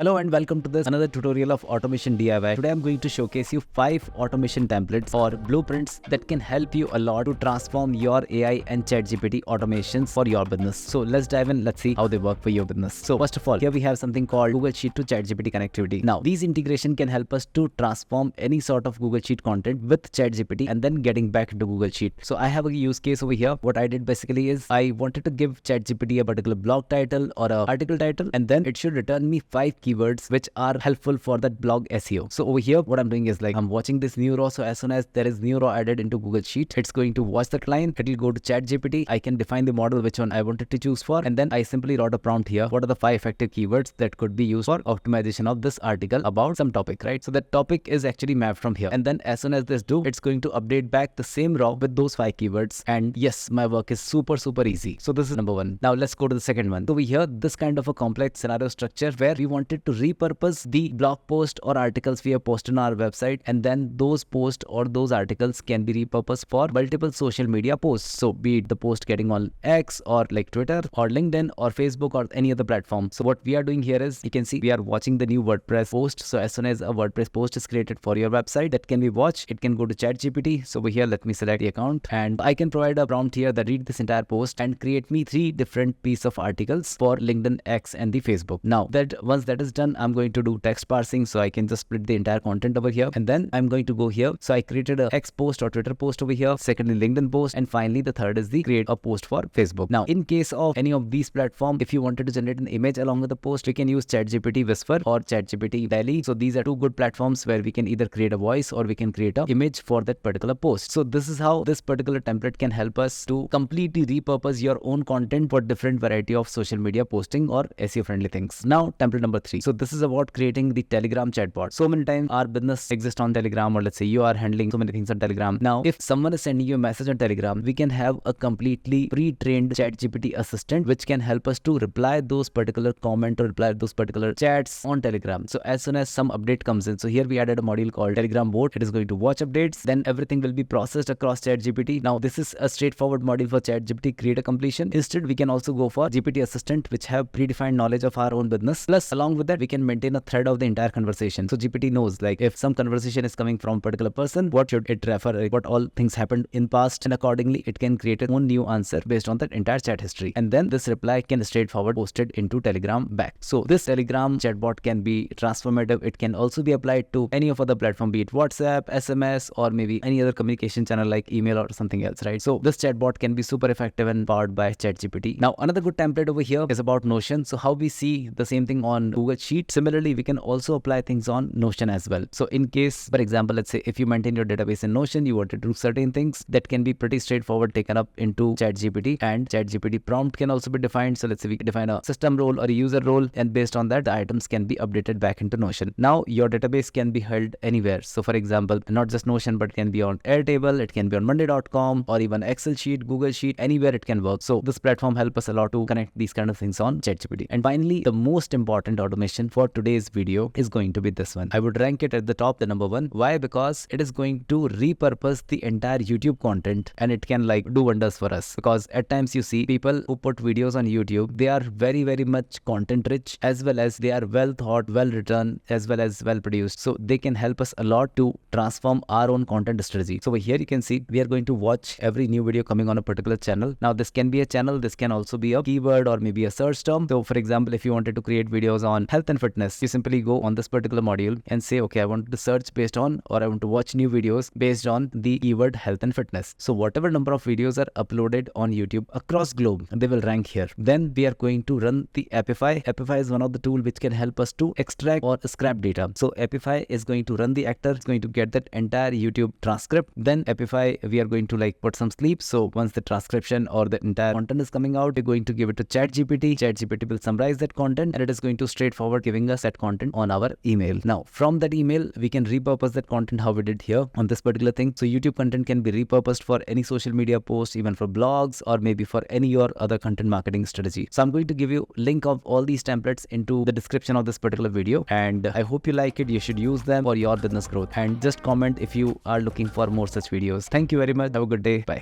Hello and welcome to this another tutorial of automation DIY. Today I'm going to showcase you 5 automation templates or blueprints that can help you a lot to transform your AI and ChatGPT automations for your business. So let's dive in, let's see how they work for your business. So first of all, here we have something called Google Sheet to ChatGPT connectivity. Now these integration can help us to transform any sort of Google Sheet content with ChatGPT and then getting back into Google Sheet. So I have a use case over here. What I did basically is I wanted to give ChatGPT a particular blog title or an article title, and then it should return me 5 keywords which are helpful for that blog SEO. So over here, what I'm doing is like I'm watching this new row. So as soon as there is new row added into Google Sheet, it's going to watch that line. It will go to ChatGPT. I can define the model which one I wanted to choose for, and then I simply wrote a prompt here. What are the 5 effective keywords that could be used for optimization of this article about some topic, right? So that topic is actually mapped from here. And then as soon as this do, it's going to update back the same row with those 5 keywords. And yes, my work is super easy. So this is number 1. Now let's go to the second one. So we have this kind of a complex scenario structure where we wanted to repurpose the blog post or articles we have posted on our website, and then those posts or those articles can be repurposed for multiple social media posts. So be it the post getting on X or like Twitter or LinkedIn or Facebook or any other platform. So what we are doing here is, you can see we are watching the new WordPress post. So as soon as a WordPress post is created for your website, that can be watched. It can go to ChatGPT. So over here, let me select the account and I can provide a prompt here that read this entire post and create me 3 different piece of articles for LinkedIn, X and the Facebook. Now that once that is done, I'm going to do text parsing. So I can just split the entire content over here, and then I'm going to go here. So I created a X post or Twitter post over here, secondly LinkedIn post, and finally the third is the create a post for Facebook. Now in case of any of these platforms, if you wanted to generate an image along with the post, we can use ChatGPT Whisper or ChatGPT Daily. So these are 2 good platforms where we can either create a voice or we can create an image for that particular post. So this is how this particular template can help us to completely repurpose your own content for different variety of social media posting or SEO friendly things. Now template number 3. So this is about creating the Telegram chatbot. So many times our business exists on Telegram, or let's say you are handling so many things on Telegram. Now if someone is sending you a message on Telegram, we can have a completely pre-trained ChatGPT assistant which can help us to reply those particular comment or reply those particular chats on Telegram. So as soon as some update comes in, so here we added a module called Telegram bot. It is going to watch updates, then everything will be processed across ChatGPT. Now this is a straightforward module for ChatGPT create a completion. Instead we can also go for GPT assistant which have predefined knowledge of our own business. Plus along with that, we can maintain a thread of the entire conversation. So GPT knows like if some conversation is coming from a particular person, what should it refer, like what all things happened in past, and accordingly it can create its own new answer based on that entire chat history. And then this reply can straightforward posted into Telegram back. So this Telegram chatbot can be transformative. It can also be applied to any of other platform, be it WhatsApp, SMS, or maybe any other communication channel like email or something else, right? So this chatbot can be super effective and powered by ChatGPT. Now another good template over here is about Notion. So how we see the same thing on Google Sheet, similarly we can also apply things on Notion as well. So in case, for example, let's say if you maintain your database in Notion, you want to do certain things that can be pretty straightforward taken up into ChatGPT, and ChatGPT prompt can also be defined. So let's say we can define a system role or a user role, and based on that the items can be updated back into Notion. Now your database can be held anywhere. So for example, not just Notion, but it can be on Airtable, it can be on monday.com, or even Excel sheet, Google Sheet, anywhere it can work. So this platform helps us a lot to connect these kind of things on ChatGPT. And finally, the most important automation for today's video is going to be this one. I would rank it at the top, the number 1. Why? Because it is going to repurpose the entire YouTube content, and it can like do wonders for us. Because at times you see people who put videos on YouTube, they are very much content rich, as well as they are well thought, well written, as well as well produced. So they can help us a lot to transform our own content strategy. So over here you can see we are going to watch every new video coming on a particular channel. Now this can be a channel, this can also be a keyword or maybe a search term. So for example, if you wanted to create videos on health and fitness, you simply go on this particular module and say, okay, I want to search based on, or I want to watch new videos based on the keyword health and fitness. So whatever number of videos are uploaded on YouTube across globe, they will rank here. Then we are going to run the Apify. Apify is one of the tool which can help us to extract or scrap data. So Apify is going to run the actor, it's going to get that entire YouTube transcript. Then Apify, we are going to like put some sleep. So once the transcription or the entire content is coming out, we're going to give it to ChatGPT. ChatGPT will summarize that content, and it is going to straightforward giving us that content on our email. Now from that email, we can repurpose that content how we did here on this particular thing. So YouTube content can be repurposed for any social media post, even for blogs, or maybe for any or other content marketing strategy. So I'm going to give you link of all these templates into the description of this particular video, and I hope you like it. You should use them for your business growth, and just comment if you are looking for more such videos. Thank you very much. Have a good day. Bye.